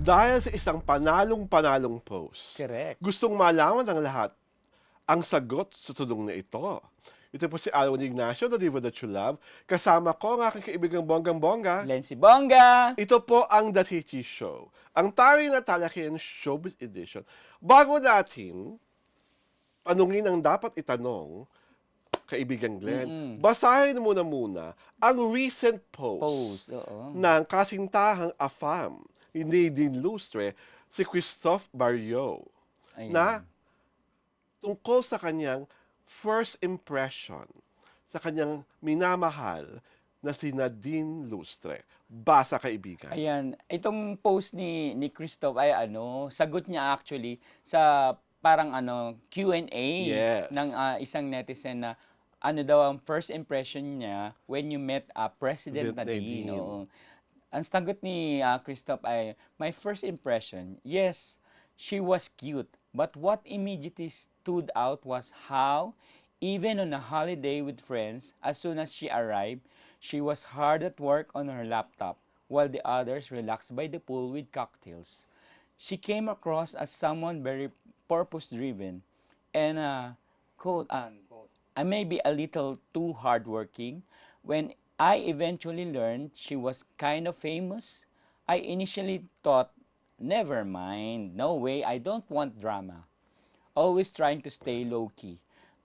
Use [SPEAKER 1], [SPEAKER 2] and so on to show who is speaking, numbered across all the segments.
[SPEAKER 1] Dahil sa isang panalong-panalong post,
[SPEAKER 2] Correct.
[SPEAKER 1] gustong malaman ng lahat ang sagot sa tanong na ito. Ito po si Alwin Ignacio, the Diva That You Love. Kasama ko ang aking kaibigang bonggang-bongga.
[SPEAKER 2] Lency Bongga!
[SPEAKER 1] Ito po ang The Hichi Show, ang taring na talakihan showbiz edition. Bago natin tanungin ang dapat itanong, kaibigan Glenn,
[SPEAKER 2] Mm-mm.
[SPEAKER 1] basahin muna ang recent post
[SPEAKER 2] Pose, oo.
[SPEAKER 1] ng kasintahang AFAM, ni Nadine Lustre, si Christophe Barrio, na
[SPEAKER 2] Ayan.
[SPEAKER 1] tungkol sa kanyang first impression sa kanyang minamahal na si Nadine Lustre. Basa, kaibigan.
[SPEAKER 2] Ayan, itong post ni Christoph ay sagot niya actually sa parang Q&A
[SPEAKER 1] Yes.
[SPEAKER 2] ng isang netizen na ano daw ang first impression niya when you met President
[SPEAKER 1] President
[SPEAKER 2] Nadine.
[SPEAKER 1] Nadine.
[SPEAKER 2] Oo. Ang sagot ni Christoph ay, my first impression, yes, she was cute. But what immediately stood out was how, even on a holiday with friends, as soon as she arrived, she was hard at work on her laptop, while the others relaxed by the pool with cocktails. She came across as someone very purpose-driven and, quote unquote, I may be a little too hardworking. When I eventually learned she was kind of famous, I initially thought, never mind, no way, I don't want drama. Always trying to stay low-key.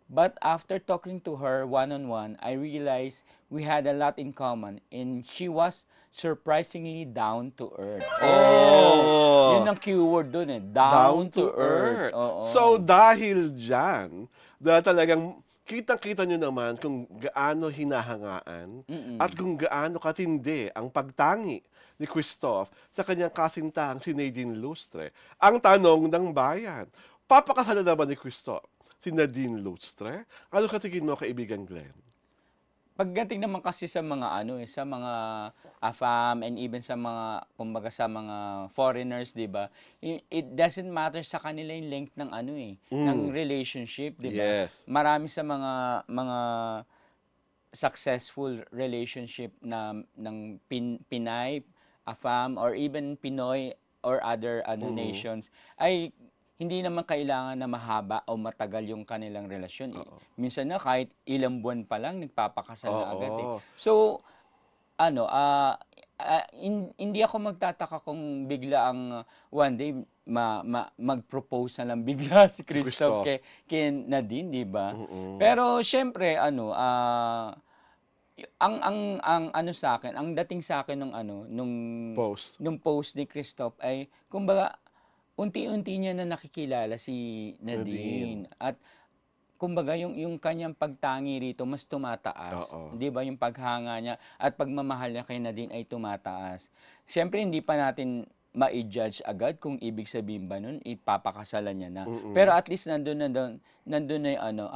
[SPEAKER 2] But after talking to her one-on-one, I realized we had a lot in common and she was surprisingly down to earth.
[SPEAKER 1] Oh!
[SPEAKER 2] Yun ang keyword dun eh. Down to earth. Oo.
[SPEAKER 1] So, dahil dyan, dahil talagang kitang-kita nyo naman kung gaano hinahangaan
[SPEAKER 2] Mm-mm.
[SPEAKER 1] at kung gaano katindi ang pagtangi ni Christoph sa kanyang kasintahang si Nadine Lustre. Ang tanong ng bayan, papakasalan na ba ni Christoph si Nadine Lustre? Ano katingin mo, kaibigan Glenn?
[SPEAKER 2] Pagdating naman kasi sa mga sa mga AFAM and even sa mga kumbaga sa mga foreigners, 'di ba? It doesn't matter sa kanila yung length ng ng
[SPEAKER 1] Mm.
[SPEAKER 2] relationship, 'di ba?
[SPEAKER 1] Yes.
[SPEAKER 2] Marami sa mga successful relationship na ng Pinay, AFAM or even Pinoy or other nations ay hindi naman kailangan na mahaba o matagal yung kanilang relasyon eh.
[SPEAKER 1] Oo.
[SPEAKER 2] Minsan na kahit ilang buwan pa lang nagpapakasal na agad eh.
[SPEAKER 1] Oo.
[SPEAKER 2] So hindi ako magtataka kung bigla ang one day mag-propose na lang bigla si Christoph
[SPEAKER 1] Christoph.
[SPEAKER 2] kay Nadine, 'di ba?
[SPEAKER 1] Mm.
[SPEAKER 2] Pero syempre ang sa akin, ang dating sa akin nung
[SPEAKER 1] Post.
[SPEAKER 2] nung post ni Christoph ay kumbaga unti-unti niya na nakikilala si Nadine. At kumbaga yung kanyang pagtangi rito mas tumataas.
[SPEAKER 1] Oo.
[SPEAKER 2] 'Di ba yung paghanga niya at pagmamahal niya kay Nadine ay tumataas. Siyempre hindi pa natin ma-judge agad kung ibig sabihin ba nun ipapakasalan niya na. Pero at least nandun na yung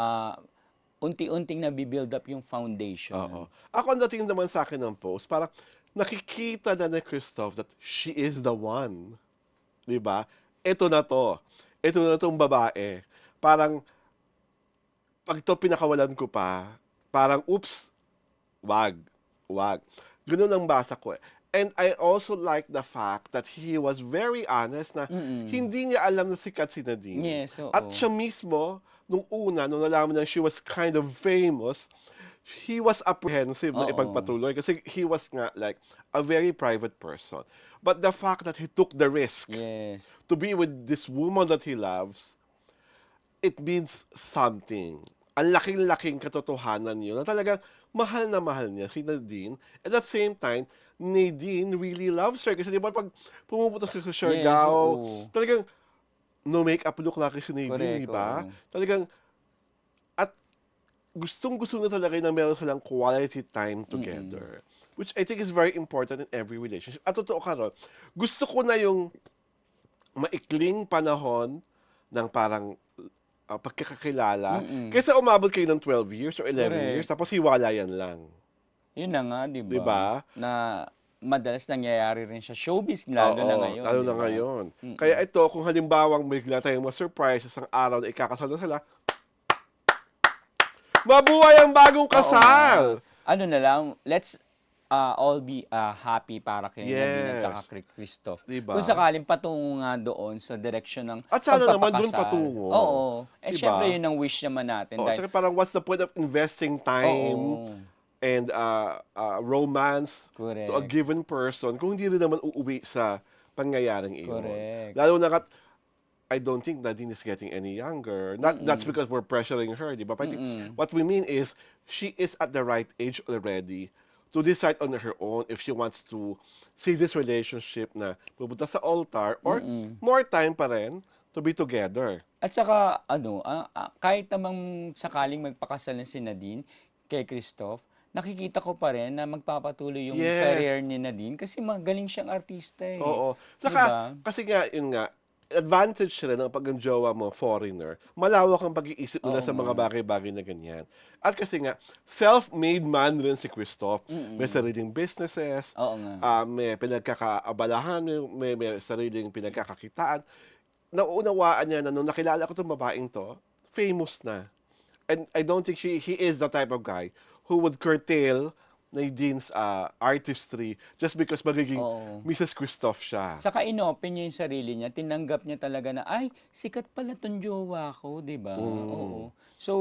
[SPEAKER 2] unti-unting nabi-build up yung foundation.
[SPEAKER 1] Oo. Ako, ang dating naman sa akin ng post, parang nakikita na ni Christoph that she is the one. 'Di ba? Ito na to. Ito na tong babae. Parang, pag to pinakawalan ko pa, parang, oops, wag, wag. Ganun ang basa ko eh. And I also like the fact that he was very honest na hindi niya alam na sikat si Nadine.
[SPEAKER 2] Yes, oo.
[SPEAKER 1] At siya mismo, nung nalaman niya she was kind of famous, he was apprehensive na
[SPEAKER 2] Oo.
[SPEAKER 1] ipagpatuloy kasi he was nga like a very private person. But the fact that he took the risk
[SPEAKER 2] Yes.
[SPEAKER 1] to be with this woman that he loves, it means something. Ang laking-laking katotohanan yun na talagang mahal na mahal niya si Nadine. At the same time, Nadine really loves her. Kasi di ba pag pumupunta ka sa Siargao,
[SPEAKER 2] oo.
[SPEAKER 1] talagang no makeup look laki si Nadine,
[SPEAKER 2] Correct,
[SPEAKER 1] di ba?
[SPEAKER 2] oo.
[SPEAKER 1] Talagang, at gustong-gusto na talaga na meron silang quality time together. Which I think is very important in every relationship. At totoo ka ron, gusto ko na yung maikling panahon ng parang pagkakakilala. Kaysa umabot kayo ng 12 years or 11
[SPEAKER 2] Correct.
[SPEAKER 1] years, tapos hiwalayan lang.
[SPEAKER 2] Yun na nga, 'di ba?
[SPEAKER 1] Di ba?
[SPEAKER 2] Na madalas nangyayari rin sa showbiz lalo na
[SPEAKER 1] Oo,
[SPEAKER 2] ngayon,
[SPEAKER 1] lalo
[SPEAKER 2] 'di
[SPEAKER 1] na
[SPEAKER 2] ba?
[SPEAKER 1] ngayon. Kaya ito, kung halimbawang bigla tayong ma-surprise isang araw na ikakasal na sila, mabuhay ang bagong
[SPEAKER 2] Oo nga.
[SPEAKER 1] kasal!
[SPEAKER 2] Ano na lang, let's all be happy para kay Nadine at saka
[SPEAKER 1] Yes,
[SPEAKER 2] kay Christoph.
[SPEAKER 1] 'di
[SPEAKER 2] Kung
[SPEAKER 1] ba?
[SPEAKER 2] sakaling patungo nga doon sa direksyon ng
[SPEAKER 1] At sana naman do'n
[SPEAKER 2] pagpapakasal.
[SPEAKER 1] patungo,
[SPEAKER 2] Oo, eh
[SPEAKER 1] 'di
[SPEAKER 2] siyempre
[SPEAKER 1] ba?
[SPEAKER 2] yun ang wish naman natin
[SPEAKER 1] Oo,
[SPEAKER 2] dahil
[SPEAKER 1] tsaka parang what's the point of investing time
[SPEAKER 2] oo,
[SPEAKER 1] and, romance to a
[SPEAKER 2] correct,
[SPEAKER 1] given person kung hindi rin naman uuwi sa pangyayaring iyon.
[SPEAKER 2] correct.
[SPEAKER 1] Lalo na I don't think Nadine is getting any younger. Not that's
[SPEAKER 2] Mm,
[SPEAKER 1] because we're pressuring her, 'di ba? But I think
[SPEAKER 2] mm,
[SPEAKER 1] what we mean is she is at the right age already to decide on her own if she wants to see this relationship na pupunta sa altar or
[SPEAKER 2] mm.
[SPEAKER 1] more time pa rin to be together.
[SPEAKER 2] At saka ano, kahit namang sakaling magpakasal na si Nadine kay Christoph, nakikita ko pa rin na magpapatuloy yung
[SPEAKER 1] Yes.
[SPEAKER 2] career ni Nadine kasi magaling siyang artista, eh,
[SPEAKER 1] Oo.
[SPEAKER 2] 'di
[SPEAKER 1] Saka,
[SPEAKER 2] ba?
[SPEAKER 1] kasi nga, yun nga, advantage rin ng pag ang jowa mo, foreigner, malawak ang pag-iisip nila
[SPEAKER 2] Oo
[SPEAKER 1] sa
[SPEAKER 2] nga,
[SPEAKER 1] mga bagay-bagay na ganyan. At kasi nga, self-made man rin si Christoph. May
[SPEAKER 2] mm.
[SPEAKER 1] sariling businesses,
[SPEAKER 2] Oo nga,
[SPEAKER 1] may pinagkakaabalahan, may sariling pinagkakakitaan. Nauunawaan niya na nung nakilala ko itong babaeng to, famous na. And I don't think he is the type of guy who would curtail Nadine's artistry just because magiging
[SPEAKER 2] oo.
[SPEAKER 1] Mrs. Christoph siya.
[SPEAKER 2] Saka inopen niya yung sarili niya, tinanggap niya talaga na, "Ay, sikat pala 'tong jowa ko," 'di ba? Oo.
[SPEAKER 1] Mm.
[SPEAKER 2] So,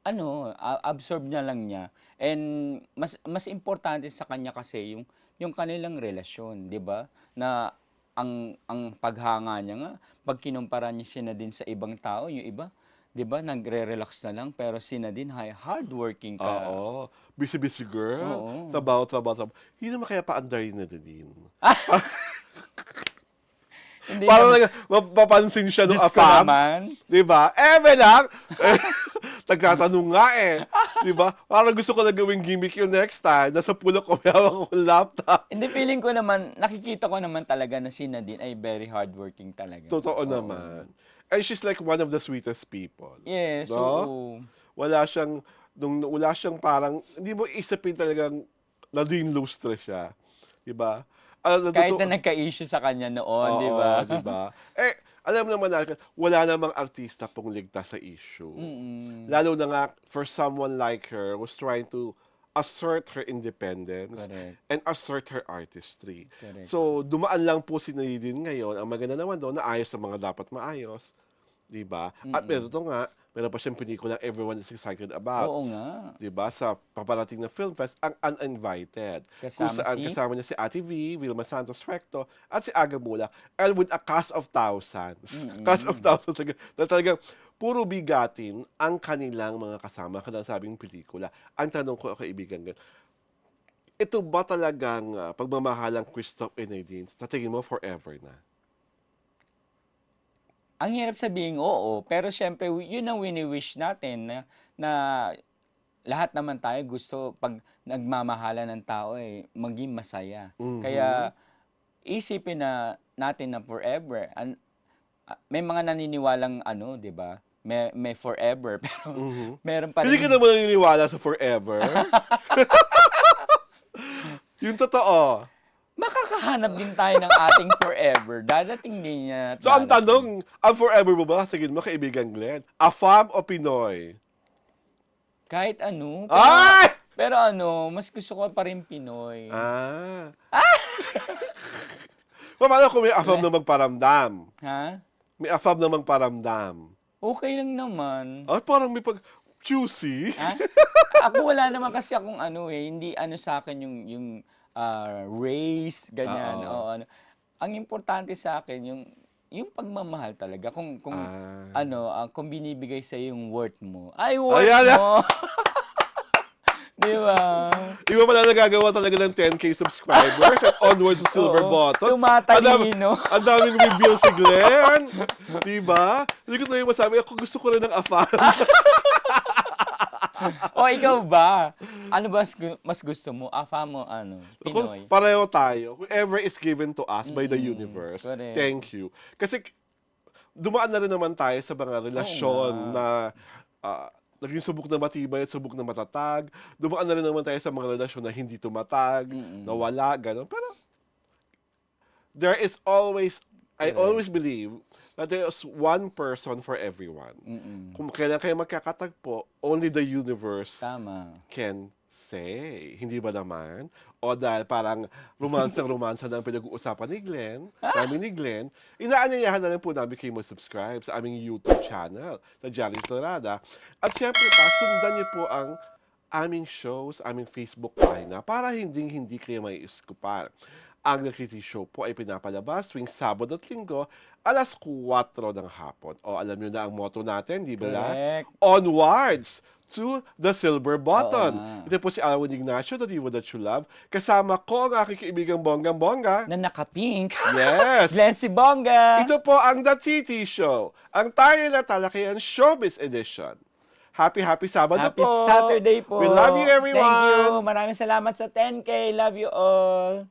[SPEAKER 2] ano, absorb na lang niya and mas importante sa kanya kasi yung kanilang relasyon, 'di ba? Na ang paghanga niya nga 'pag kinumpara niya si Nadine sa ibang tao, yung iba, 'di ba, nagre-relax na lang pero si Nadine hardworking ka.
[SPEAKER 1] Oo. Busy-busy girl.
[SPEAKER 2] Oo.
[SPEAKER 1] Trabaho, trabaho, trabaho. Hindi naman kaya paandar yun na din.
[SPEAKER 2] Hindi
[SPEAKER 1] Parang
[SPEAKER 2] naman,
[SPEAKER 1] mapapansin siya nung
[SPEAKER 2] Diyos ko
[SPEAKER 1] AFAB.
[SPEAKER 2] naman.
[SPEAKER 1] Di ba? Eme lang. Nagtatanong nga eh. Di ba? Parang gusto ko na gawing gimmick yung next time. Nasa pulo ko, may hawak akong laptop.
[SPEAKER 2] Hindi, feeling ko naman, nakikita ko naman talaga na si Nadine ay very hardworking talaga.
[SPEAKER 1] Totoo
[SPEAKER 2] Oo.
[SPEAKER 1] naman. And she's like one of the sweetest people.
[SPEAKER 2] Yes,
[SPEAKER 1] No?
[SPEAKER 2] oo.
[SPEAKER 1] Wala siyang, wala siyang parang, hindi mo isipin talagang naging lustre siya. Di ba?
[SPEAKER 2] Kahit na nagka-issue sa kanya noon, 'di
[SPEAKER 1] Oo,
[SPEAKER 2] ba?
[SPEAKER 1] 'di ba? Eh, alam naman natin, wala namang artista pong ligtas sa issue.
[SPEAKER 2] Mm,
[SPEAKER 1] Lalo na nga for someone like her who's trying to assert her independence
[SPEAKER 2] correct,
[SPEAKER 1] and assert her artistry.
[SPEAKER 2] correct.
[SPEAKER 1] So, dumaan lang po si Nadine ngayon. Ang maganda naman doon, naayos ang mga dapat maayos, 'di ba? At
[SPEAKER 2] Mm.
[SPEAKER 1] meron pa siyang pelikula everyone is excited about.
[SPEAKER 2] Oo nga,
[SPEAKER 1] 'Di ba, sa paparating na film fest, ang Uninvited, kung
[SPEAKER 2] kasama
[SPEAKER 1] saan
[SPEAKER 2] si
[SPEAKER 1] kasama niya si Ate V, Vilma Santos Recto, at si Aga Mula, and with a cast of thousands. Cast of
[SPEAKER 2] mm.
[SPEAKER 1] thousands na talagang puro bigatin ang kanilang mga kasama kada sabing pelikula. Ang tanong ko, kaibigan, ito ba talagang pagmamahalang Christoph and Nadine, sa tingin mo forever na?
[SPEAKER 2] Ang hirap sabihing oo, pero siyempre yun ang wini-wish natin na lahat naman tayo gusto 'pag nagmamahalan ng tao, eh, maging masaya.
[SPEAKER 1] Mhm.
[SPEAKER 2] Kaya isipin na natin na forever may mga naniniwalang ano, 'di ba, may forever pero
[SPEAKER 1] Mhm.
[SPEAKER 2] meron pa
[SPEAKER 1] Hindi ka
[SPEAKER 2] ring
[SPEAKER 1] naman naniniwala sa forever? Yung totoo.
[SPEAKER 2] makakahanap din tayo ng ating forever, dadating din yan at
[SPEAKER 1] So ang
[SPEAKER 2] dadating.
[SPEAKER 1] tanong, ang forever mo ba, tingin mo, kaibigan Glenn? AFAM o Pinoy?
[SPEAKER 2] Kahit ano,
[SPEAKER 1] Ay!
[SPEAKER 2] pero ano, mas gusto ko pa rin Pinoy.
[SPEAKER 1] Ah. Paano kung may AFAM
[SPEAKER 2] Le
[SPEAKER 1] na magparamdam?
[SPEAKER 2] ha?
[SPEAKER 1] May AFAM na magparamdam.
[SPEAKER 2] Okey lang naman.
[SPEAKER 1] Ay, parang may juicy.
[SPEAKER 2] Ha? Ako wala naman kasi akong ano, eh, hindi ano sa'kin yung, race, ganyan,
[SPEAKER 1] Oo.
[SPEAKER 2] o ano. Ang importante sa'kin yung pagmamahal talaga kung
[SPEAKER 1] Ah.
[SPEAKER 2] ano, kung binibigay sa'yo yung worth mo, ay worth
[SPEAKER 1] Ayan na.
[SPEAKER 2] mo, 'di ba?
[SPEAKER 1] Iba pala nagagawa talaga ng 10K subscribers at onwards sa silver
[SPEAKER 2] Oo,
[SPEAKER 1] button.
[SPEAKER 2] tumatalino.
[SPEAKER 1] Ang daming reveal si Glenn. Diba? Hindi ko talaga masabi. Ako gusto ko rin ng AFAM.
[SPEAKER 2] O ikaw ba? Ano ba mas gusto mo, AFAM o ano,
[SPEAKER 1] Ako,
[SPEAKER 2] Pinoy?
[SPEAKER 1] pareho tayo. Whoever is given to us by the
[SPEAKER 2] Mm,
[SPEAKER 1] universe,
[SPEAKER 2] correct.
[SPEAKER 1] thank you. Kasi dumaan na rin naman tayo sa mga
[SPEAKER 2] Oo nga,
[SPEAKER 1] relasyon na naging subok na matibay at subok na matatag. Dumaan na rin naman tayo sa mga relasyon na hindi tumatag,
[SPEAKER 2] mm,
[SPEAKER 1] nawala, gano'n. Pero there is always, I
[SPEAKER 2] correct,
[SPEAKER 1] always believe that there is one person for everyone.
[SPEAKER 2] mm.
[SPEAKER 1] Kung kailan kayo magkakatagpo, only the universe
[SPEAKER 2] Tama,
[SPEAKER 1] can say. Hindi ba naman? O dahil parang romansang-romansa na ang pinag-uusapan ni Glenn, namin ni Glenn, inaanyayahan na lang po namin kayo mag-subscribe sa aming YouTube channel na Jolly Torada. At syempre pa, sundan niyo po ang aming shows, aming Facebook pagina para hindi kayo may iskupan. Ang The Chrissy Show po ay pinapalabas tuwing Sabado at Linggo, alas 4 ng hapon. O alam nyo na ang motto natin, di ba?
[SPEAKER 2] Correct.
[SPEAKER 1] Onwards to the silver button.
[SPEAKER 2] nga.
[SPEAKER 1] Ito po si Alwin Ignacio, the Diva that you love. Kasama ko ang aking kaibigang bonggang-bongga.
[SPEAKER 2] Na naka-pink.
[SPEAKER 1] Yes!
[SPEAKER 2] Glenn si Bongga.
[SPEAKER 1] Ito po ang The TT Show, ang tayo na talakayan Showbiz Edition. Happy Sabado
[SPEAKER 2] Happy
[SPEAKER 1] po!
[SPEAKER 2] Saturday po.
[SPEAKER 1] We love you, everyone!
[SPEAKER 2] Thank you. Maraming salamat sa 10K. Love you all.